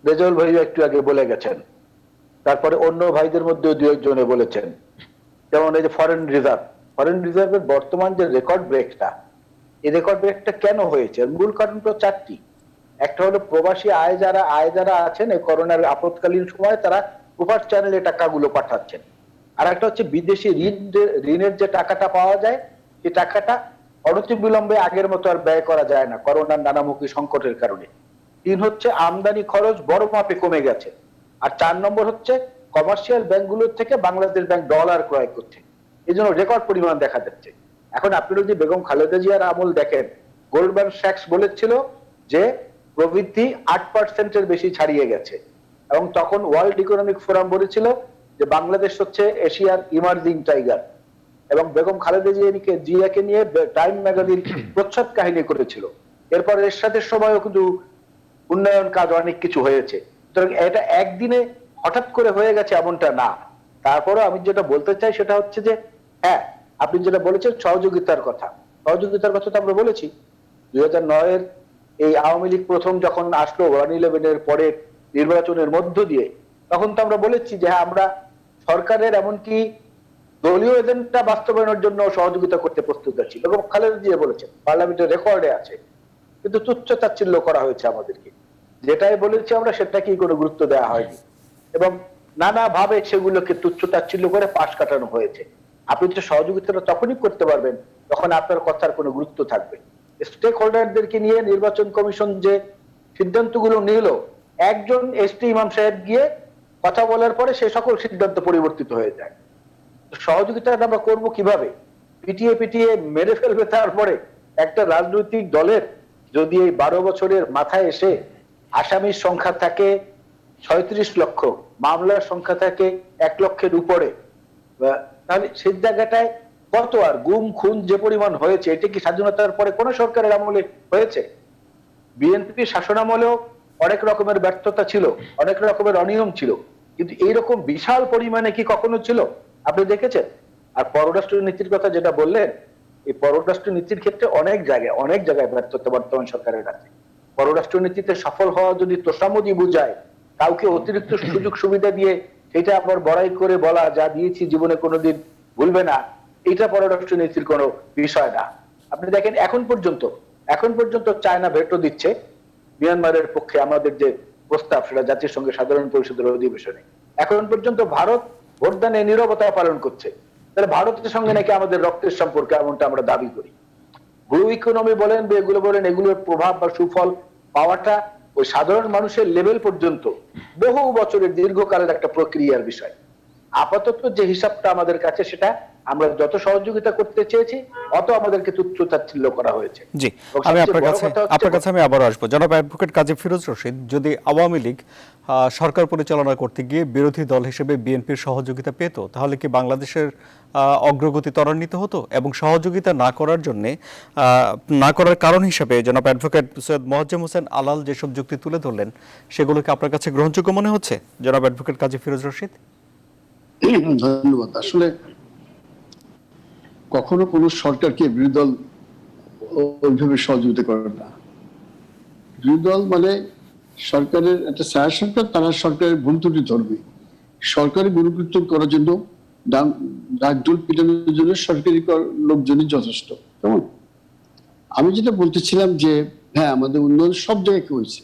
B: রেজাউল ভাই একটু আগে বলে গেছেন, তারপরে অন্য ভাইদের মধ্যেও দু একজনে বলেছেন। যেমন এই যে ফরেন রিজার্ভের বর্তমান যে রেকর্ড ব্রেকটা, এই রেকর্ড ব্রেকটা কেন হয়েছে? মূল কারণ তো 4টি। একটা হলো প্রবাসী আয় যারা আছেন এই করোনার আপৎকালীন সময় তারা প্রপার চ্যানেলে টাকাগুলো পাঠাচ্ছেন। আর একটা হচ্ছে বিদেশি ঋণের যে টাকাটা পাওয়া যায়, এই টাকাটা অনতিবিলম্বে আগের মতো আর ব্যয় করা যায় না করোনার নানামুখী সংকটের কারণে। 3 হচ্ছে আমদানি খরচ বড় মাপে কমে গেছে। আর 4 নম্বর হচ্ছে কমার্শিয়াল ব্যাংকগুলোর থেকে বাংলাদেশ ব্যাংক ডলার ক্রয় করছে, এই জন্য রেকর্ড পরিমাণ দেখা যাচ্ছে। এখন আপনি যদি বেগম খালেদা জিয়ার আমল দেখেন, গোল্ডম্যান স্যাক্স বলেছিল যে প্রবৃদ্ধি 8%-এর বেশি ছাড়িয়ে গেছে, এবং তখন ওয়ার্ল্ড ইকোনমিক ফোরাম বলেছিল যে বাংলাদেশ হচ্ছে এশিয়ার ইমার্জিং টাইগার, এবং বেগম খালেদা জিয়াকে নিয়ে টাইম ম্যাগাজিন প্রচ্ছদ কাহিনী করেছিল। এরপর এরশাদের সময়ও কিন্তু উন্নয়ন কাজ অনেক কিছু হয়েছে। সুতরাং এটা একদিনে হঠাৎ করে হয়ে গেছে এমনটা না। তারপরে আমি যেটা বলতে চাই সেটা হচ্ছে যে হ্যাঁ, আপনি যেটা বলেছেন সহযোগিতার কথা তো আমরা বলেছি। 2009-এর এই আওয়ামী লীগ প্রথম যখন আসলো 1/11-এর পরে নির্বাচনের মধ্য দিয়ে, তখন তো আমরা বলেছি যে হ্যাঁ, আমরা সরকারের এমনকি দলীয় এজেন্ডা বাস্তবায়নের জন্য সহযোগিতা করতে প্রস্তুত আছি। এবং খালেদা জিয়া বলেছেন, পার্লামেন্টের রেকর্ডে আছে। কিন্তু তুচ্ছ তাচ্ছিল্য করা হয়েছে আমাদেরকে, যেটাই বলেছি আমরা সেটাকেই কোনো গুরুত্ব দেওয়া হয়নি, এবং নানাভাবে সেগুলোকে তুচ্ছ তাচ্ছিল্য করে পাশ কাটানো হয়েছে। আপনি তো সহযোগিতাটা তখনই করতে পারবেন যখন আপনার কথার কোনো গুরুত্ব থাকবে। স্টেক হোল্ডারদেরকে নিয়ে নির্বাচন কমিশন যে সিদ্ধান্তগুলো নিল, একজন এসটি ইমাম সাহেব গিয়ে কথা বলার পরে সে সকল সিদ্ধান্ত পরিবর্তিত হয়ে যায়। সহযোগিতাটা আমরা করবো কিভাবে? পিটিয়ে মেরে ফেলবে। তারপরে একটা রাজনৈতিক দলের যদি এই 12 বছরের মাথায় এসে আসামির সংখ্যা থাকে 36 লক্ষ, মামলার সংখ্যা থাকে 1 লক্ষের উপরে, তাহলে সেই জায়গাটায় কত আর গুম খুন যে পরিমাণ হয়েছে, এটা কি স্বাধীনতার পরে কোন সরকারের আমলে হয়েছে? বিএনপি শাসনামলেও অনেক রকমের ব্যর্থতা ছিল, অনেক রকমের অনিয়ম ছিল, কিন্তু এইরকম বিশাল পরিমাণে কি কখনো ছিল আপনি দেখেছেন? আর পররাষ্ট্র নীতির কথা যেটা বললেন, এই পররাষ্ট্র নীতির ক্ষেত্রে অনেক জায়গায় ব্যর্থতা বর্তমান সরকারের আছে। পররাষ্ট্র নীতিতে সফল হওয়া যদি তোষামোদি বুঝায়, কাউকে অতিরিক্ত সুযোগ সুবিধা দিয়ে সেটা আবার বড়াই করে বলা যা দিয়েছি জীবনে কোনোদিন ভুলবে না, এটা পররাষ্ট্র নীতির কোনো বিষয় না। আপনি দেখেন এখন পর্যন্ত চায়না ভেটো দিচ্ছে মিয়ানমারের পক্ষে আমাদের যে প্রস্তাব, সেটা জাতিসংঘের সাধারণ পরিষদের অধিবেশনে। এখন পর্যন্ত ভারত ভোটদানে নীরবতা পালন করছে। তাহলে ভারতের সঙ্গে নাকি আমাদের রক্তের সম্পর্ক, এমনটা আমরা দাবি করি। ব্লু ইকোনমি বলেন বা এগুলো বলেন, এগুলোর প্রভাব বা সুফল পাওয়াটা ওই সাধারণ মানুষের লেভেল পর্যন্ত বহু বছরের দীর্ঘকালের একটা প্রক্রিয়ার বিষয়। আপাতত যে হিসাবটা আমাদের কাছে, সেটা আমরা যত সহযোগিতা করতে চেয়েছি অত আমাদেরকে তুচ্ছ-তাচ্ছিল্য করা হয়েছে।
A: জি,
B: এবং
A: আমি
B: সবচেয়ে বড় কথা হচ্ছে-
A: আপনার কাছে আমি আবারও আসবো। জনাব অ্যাডভোকেট কাজী ফিরোজ রশিদ, যদি আওয়ামী লীগ সরকার পরিচালনা করতে গিয়ে বিরোধী দল হিসেবে বিএনপির সহযোগিতা পেত, তাহলে কি বাংলাদেশের অগ্রগতি ত্বরান্বিত হতো? এবং সহযোগিতা না করার জন্য, না করার কারণ হিসেবে জনাব অ্যাডভোকেট সৈয়দ মোয়াজ্জেম হোসেন আলাল যেসব যুক্তি তুলে ধরলেন, সেগুলো কি আপনার কাছে গ্রহণযোগ্য মনে হচ্ছে, জনাব অ্যাডভোকেট কাজী ফিরোজ রশিদ?
D: ধন্যবাদ। আসলে কখনো কোনো সরকারকে বিরোধী দল ওইভাবে সহযোগিতা করে না। বিরোধী দল মানে সরকারের একটা ছায়া সরকার, তারা সরকারের ভুল ত্রুটি ধরবে। সরকারি গুরুত্ব করার জন্য, ডাকডোল পিটানোর জন্য সরকারি লোকজনই যথেষ্ট। কেমন? আমি যেটা বলতেছিলাম যে হ্যাঁ, আমাদের উন্নয়ন সব জায়গায় হয়েছে।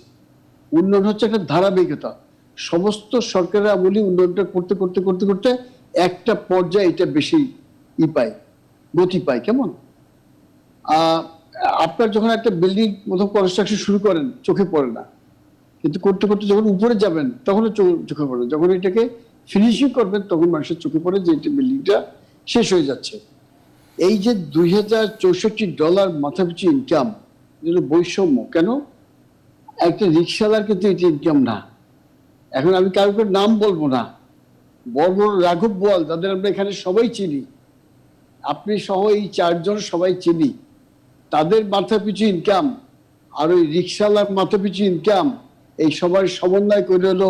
D: উন্নয়ন হচ্ছে একটা ধারাবাহিকতা। সমস্ত সরকারের আমলে উন্নয়নটা করতে করতে করতে করতে একটা পর্যায়ে এটা বেশি পায়, গতি পায়। কেমন? আপনার যখন একটা বিল্ডিং প্রথম কনস্ট্রাকশন শুরু করেন, চোখে পড়ে না, কিন্তু করতে করতে যখন উপরে যাবেন তখনও চোখে পড়ে। যখন এটাকে ফিনিশিং করবেন তখন মানুষের চোখে পড়ে যে এটা বিল্ডিংটা শেষ হয়ে যাচ্ছে। এই যে $2064 মাথাপিছু ইনকাম, এটা বৈষম্য। কেন? একটা রিক্সাওয়ালার কিন্তু এটা ইনকাম না। এখন আমি কারোর নাম বলবো না, বড় বড় রাঘব বোয়াল যাদের আমরা এখানে সবাই চিনি, আপনি সহ এই 4 জন সবাই চিনি, তাদের মাথা পিছু ইনকাম আর ওই রিক্সাওয়ালার মাথা পিছু ইনকাম, এই সবার সমন্বয় করে হলো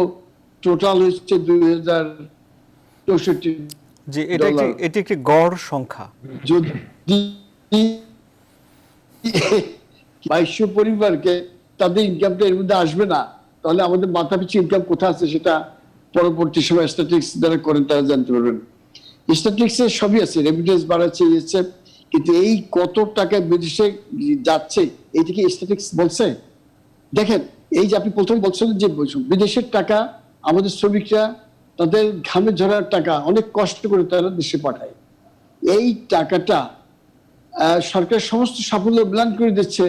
D: টোটাল হচ্ছে $2064।
A: জি, এটি একটি গড় সংখ্যা।
D: যদি 2200 পরিবারকে তাদের ইনকামটা এর মধ্যে আসবে না, তাহলে আমাদের মাথা পিছু ইনকাম কোথায় আছে সেটা পরবর্তী সময় স্ট্যাটিস্টিক্স যারা করেন তারা জানতে পারবেন। স্ট্যাটিস্টিক্সে সবই আছে, রেমিটেন্স বাড়াচ্ছে, কিন্তু এই কত টাকা বিদেশে যাচ্ছে এইটা কি স্ট্যাটিস্টিক্স বলছে? দেখেন, এই যে আপনি প্রথমে বলছিলেন যে বিদেশের টাকা, আমাদের শ্রমিকরা তাদের ঘামে ঝরার টাকা অনেক কষ্ট করে তারা দেশে পাঠায়। এই টাকাটা সরকার সমস্ত সাফল্য ম্লান করে দিচ্ছে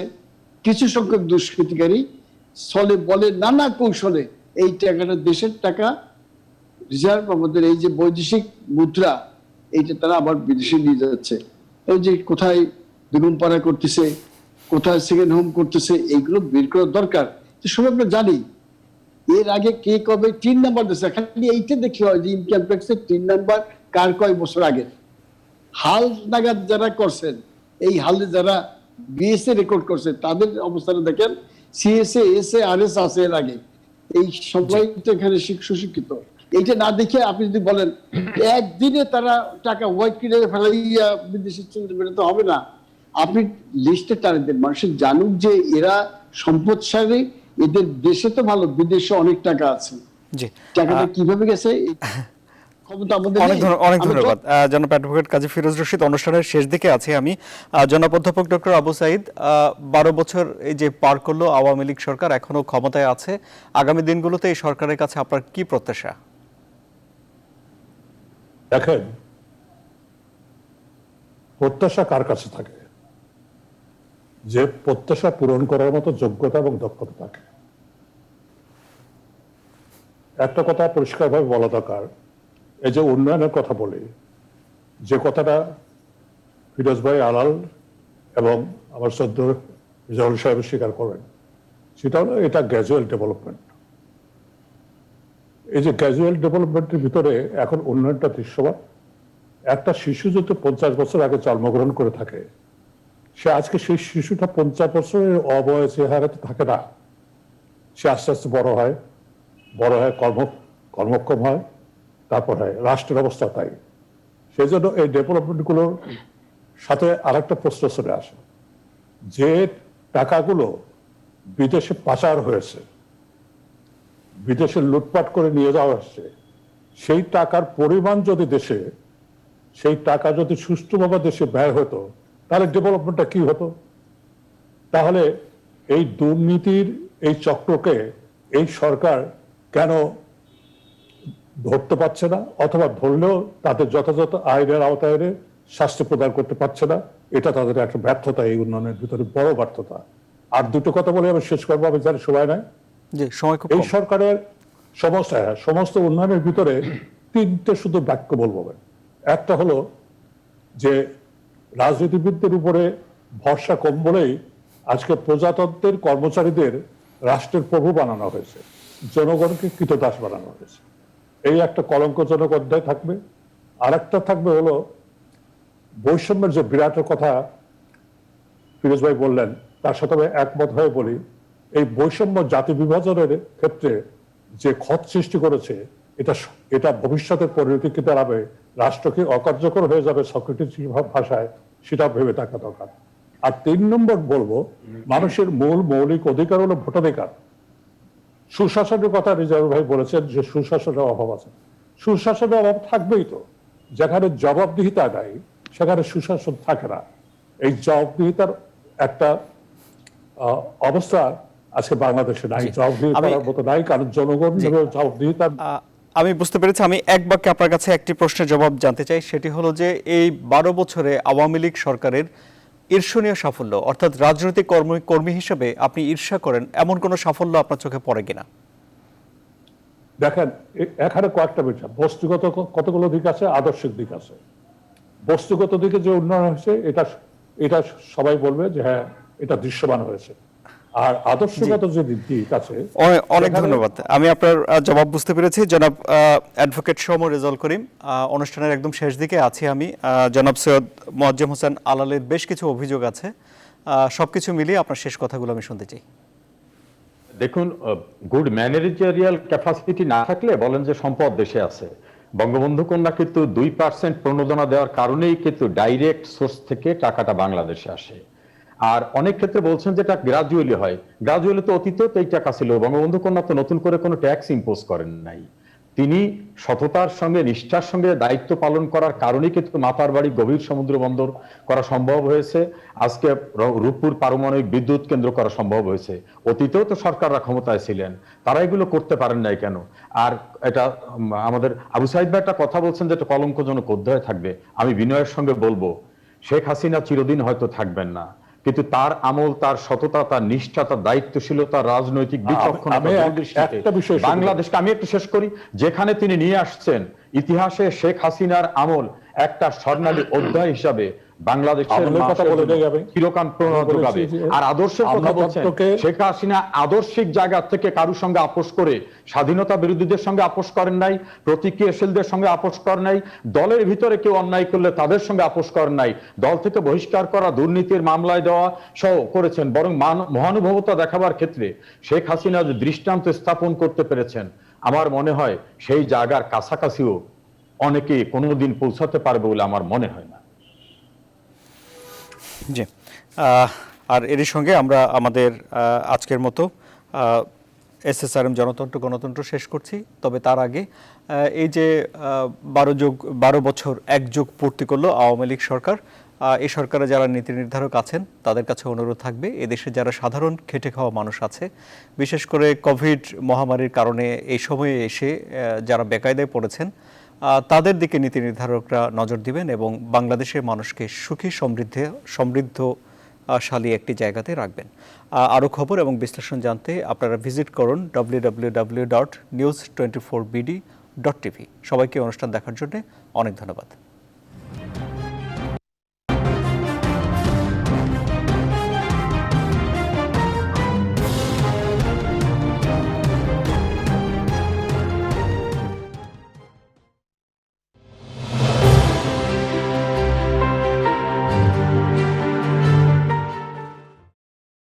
D: কিছু সংখ্যক দুষ্কৃতিকারী ছলে বলে নানা কৌশলে এই টাকাটা, দেশের টাকা রিজার্ভ, আমাদের এই যে বৈদেশিক মুদ্রা, এইটা তারা আবার বিদেশে নিয়ে যাচ্ছে। এই যে কোথায় বেগম পাড়া করতেছে, কোথায় সেকেন্ড হোম করতেছে, এইগুলো বের করা দরকার। সব আমরা জানি। এর আগে কে কবে 3 নাম্বার দিচ্ছে, খালি এইটা দেখি হয় যে ইনকাম ট্যাক্সের 3 নাম্বার কার কয় বছর আগে হাল নাগাদ যারা করছেন, এই হালে যারা বিএসএ রেকর্ড করছে তাদের অবস্থানে দেখেন। সিএসএ, এসএ, আরএস আছে এর আগে, এই সবাই তো এখানে সুশিক্ষিত। এইটা না দেখে আপনি যদি বলেন একদিনে তারা টাকা হোয়াইট কিনে ফেলাইয়া বিদেশে চলে যাবে, তো হবে না। আপনি লিস্টে টানে দেন, মানুষের জানুক যে এরা সম্পদশালী, এদের দেশে তো ভালো, বিদেশে অনেক টাকা আছে।
A: জি,
D: টাকাটা কিভাবে গেছে ক্ষমতা আমাদের
A: অনেক
D: নেই।
A: অনেক ধন্যবাদ জনাব অ্যাডভোকেট কাজী ফিরোজ রশিদ। অনুষ্ঠানের শেষ দিকে আছি আমি। জনাব অধ্যাপক ডক্টর আবু সাঈদ, 12 বছর এই যে পার করলো আওয়ামী লীগ সরকার, এখনো ক্ষমতায় আছে, আগামী দিনগুলোতে এই সরকারের কাছে আপনার কি প্রত্যাশা?
C: দেখেন, প্রত্যাশা কার কাছে থাকে? যে প্রত্যাশা পূরণ করার মতো যোগ্যতা এবং দক্ষতা থাকে। একটা কথা পরিষ্কারভাবে বলা দরকার, এই যে উন্নয়নের কথা বলি, যে কথাটা ফিরোজ ভাই আলাল এবং আমার শ্রদ্ধ রিজাউল সাহেব স্বীকার করেন, সেটা হলো এটা গ্র্যাজুয়াল ডেভেলপমেন্ট। এই যে গ্র্যাজুয়াল ডেভেলপমেন্টের ভিতরে এখন উন্নয়নটা দৃশ্যমান। একটা শিশু যদি 50 বছর আগে জন্মগ্রহণ করে থাকে, সে আজকে সেই শিশুটা 50 বছরের অবয়সী হারাতে থাকে না। সে আস্তে আস্তে বড় হয়, কর্মক্ষম হয়, তারপর হয় রাষ্ট্রের অবস্থা তাই। সেই জন্য এই ডেভেলপমেন্টগুলোর সাথে আরেকটা প্রশ্ন চলে আসে, যে টাকাগুলো বিদেশে পাচার হয়েছে, বিদেশে লুটপাট করে নিয়ে যাওয়া হচ্ছে, সেই টাকার পরিমাণ যদি দেশে, সেই টাকা যদি সুষ্ঠুভাবে দেশে ব্যয় হতো, তাহলে ডেভেলপমেন্টটা কি হতো? তাহলে এই দুর্নীতির এই চক্রকে এই সরকার কেন ধরতে পারছে না, অথবা ধরলেও তাদের যথাযথ আইনের আওতায় এনে শাস্তি প্রদান করতে পারছে না, এটা তাদের একটা ব্যর্থতা, এই উন্নয়নের ভিতরে বড় ব্যর্থতা। আর দুটো কথা বলে আমি শেষ করবো, আমি জানি সময় নাই।
A: জি, সময় খুব
C: এই
A: কম।
C: সরকারের সমস্ত উন্নয়নের ভিতরে তিনটে শুধু বাক্য বলবো। একটা হলো যে রাজনীতিবিদদের উপরে ভরসা কম বলেই আজকে প্রজাতন্ত্রের কর্মচারীদের রাষ্ট্রের প্রভু বানানো হয়েছে, জনগণকে কৃতদাস বানানো হয়েছে। এই একটা কলঙ্কজনক অধ্যায় থাকবে। আর একটা থাকবে হলো বৈষম্যের যে বিরাটের কথা ফিরোজ ভাই বললেন, তার সাথে আমি একমত হয়ে বলি, এই বৈষম্য জাতি বিভাজনের ক্ষেত্রে যে ক্ষত সৃষ্টি করেছে, এটা ভবিষ্যতের পরিণতিকে দাঁড়াবে, রাষ্ট্রকে অকার্যকর হয়ে যাবে সক্রেটিস ভাষায়, সেটা ভেবে থাকা দরকার। আর 3 নম্বর বলবো, মানুষের মূল মৌলিক অধিকার হলো ভোটাধিকার। সুশাসনের কথা রিজার্ভ ভাই বলেছেন যে সুশাসনের অভাব আছে। সুশাসনের অভাব থাকবেই তো, যেখানে জবাবদিহিতা নাই সেখানে সুশাসন থাকে না। এই জবাবদিহিতার একটা অবস্থা আজকে বাংলাদেশে নাই, জবাবদিহিতার মতো নাই, কারণ জনগণ জবাবদিহিতার।
A: আমি বুঝতে পেরেছি। আমি এক বাক্যে আপনার কাছে একটি প্রশ্নের জবাব জানতে চাই, সেটি হলো যে এই 12 বছরে আওয়ামী লীগ সরকারের ঈর্ষণীয় সাফল্য, অর্থাৎ রাজনৈতিক কর্মী হিসেবে আপনি ঈর্ষা করেন এমন কোনো সাফল্য আপনার চোখে পড়ে কিনা?
C: দেখেন, এখানে কয়েকটা বিষয়, বস্তুগত কতগুলো দিক আছে, আদর্শিক দিক আছে। বস্তুগত দিকে যে উন্নয়ন হয়েছে এটা সবাই বলবে যে হ্যাঁ, এটা দৃশ্যমান হয়েছে। আর আদর্শগত যে দিক আছে,
A: অনেক ধন্যবাদ। আমি আপনার জবাব বুঝতে পেরেছি। জনাব অ্যাডভোকেট সৌম্য রেজাউল করিম, অনুষ্ঠানের একদম শেষ দিকে আছি আমি। জনাব সৈয়দ মোয়াজ্জেম হোসেন আলালের বেশ কিছু অভিযোগ আছে, সবকিছু মিলিয়ে আপনার শেষ কথাগুলো আমি শুনতে চাই।
E: দেখুন, গুড ম্যানেজারিয়াল ক্যাপাসিটি না থাকলে বলেন যে সম্পদ দেশে আছে। বঙ্গবন্ধু কন্যা কিন্তু 2% প্রণোদনা দেওয়ার কারণেই কিন্তু ডাইরেক্ট সোর্স থেকে টাকাটা বাংলাদেশে আসে। আর অনেক ক্ষেত্রে বলছেন যে এটা গ্রাজুয়ালি হয়, গ্রাজুয়ালি তো অতীতেও তো এই টাকা ছিল। বঙ্গবন্ধু কন্যা তো নতুন করে কোনো ট্যাক্স ইম্পোজ করেন নাই। তিনি সততার সঙ্গে নিষ্ঠার সঙ্গে দায়িত্ব পালন করার কারণেই কিন্তু মাতার বাড়ি গভীর সমুদ্র বন্দর করা সম্ভব হয়েছে, আজকে রূপপুর পারমাণবিক বিদ্যুৎ কেন্দ্র করা সম্ভব হয়েছে। অতীতেও তো সরকাররা ক্ষমতায় ছিলেন, তারা এগুলো করতে পারেন নাই কেন? আর এটা আমাদের আবু সাইদ ভাই একটা কথা বলছেন যে এটা কলঙ্কজনক অধ্যায় থাকবে। আমি বিনয়ের সঙ্গে বলবো, শেখ হাসিনা চিরদিন হয়তো থাকবেন না, কিন্তু তার আমল, তার সততা, তার নিষ্ঠা, তার দায়িত্বশীলতা, রাজনৈতিক বিচক্ষণতা, বাংলাদেশকে আমি একটু শেষ করি, যেখানে তিনি নিয়ে আসছেন ইতিহাসে শেখ হাসিনার আমল একটা স্বর্ণালী অধ্যায় হিসাবে বাংলাদেশের চিরকাল প্রেরণা যোগাবে। আর আদর্শের কথা বলছেন, শেখ হাসিনা আদর্শিক জায়গা থেকে কারুর সঙ্গে আপোষ করে স্বাধীনতা বিরোধীদের সঙ্গে আপোষ করেন নাই, প্রতিক্রিয়াশীলদের সঙ্গে আপোষ করেন নাই, দলের ভিতরে কেউ অন্যায় করলে তাদের সঙ্গে আপোষ করেন নাই, দল থেকে বহিষ্কার করা, দুর্নীতির মামলায় দেওয়া সহ করেছেন। বরং মহানুভবতা দেখাবার ক্ষেত্রে শেখ হাসিনা যে দৃষ্টান্ত স্থাপন করতে পেরেছেন, আমার মনে হয় সেই জায়গার কাছাকাছিও অনেকে কোনোদিন পৌঁছাতে পারবে বলে আমার মনে হয় না।
A: জি, আর এরই সঙ্গে আমরা আমাদের আজকের মতো SSRM জনতন্ত্র গণতন্ত্র শেষ করছি। তবে তার আগে এই যে 12 বছর এক যুগ পূর্তি করলো আওয়ামী লীগ সরকার, এই সরকারে যারা নীতি নির্ধারক আছেন তাদের কাছে অনুরোধ থাকবে, এদেশে যারা সাধারণ খেটে খাওয়া মানুষ আছে, বিশেষ করে কোভিড মহামারীর কারণে এই সময়ে এসে যারা বেকায়দায় পড়েছেন, তাদের দিকে নীতি নির্ধারকরা নজর দিবেন এবং বাংলাদেশের মানুষকে সুখী সমৃদ্ধশালী একটি জায়গাতে রাখবেন। আরও খবর এবং বিশ্লেষণ জানতে আপনারা ভিজিট করুন www.news24bd.tv। সবাইকে অনুষ্ঠান দেখার জন্য অনেক ধন্যবাদ।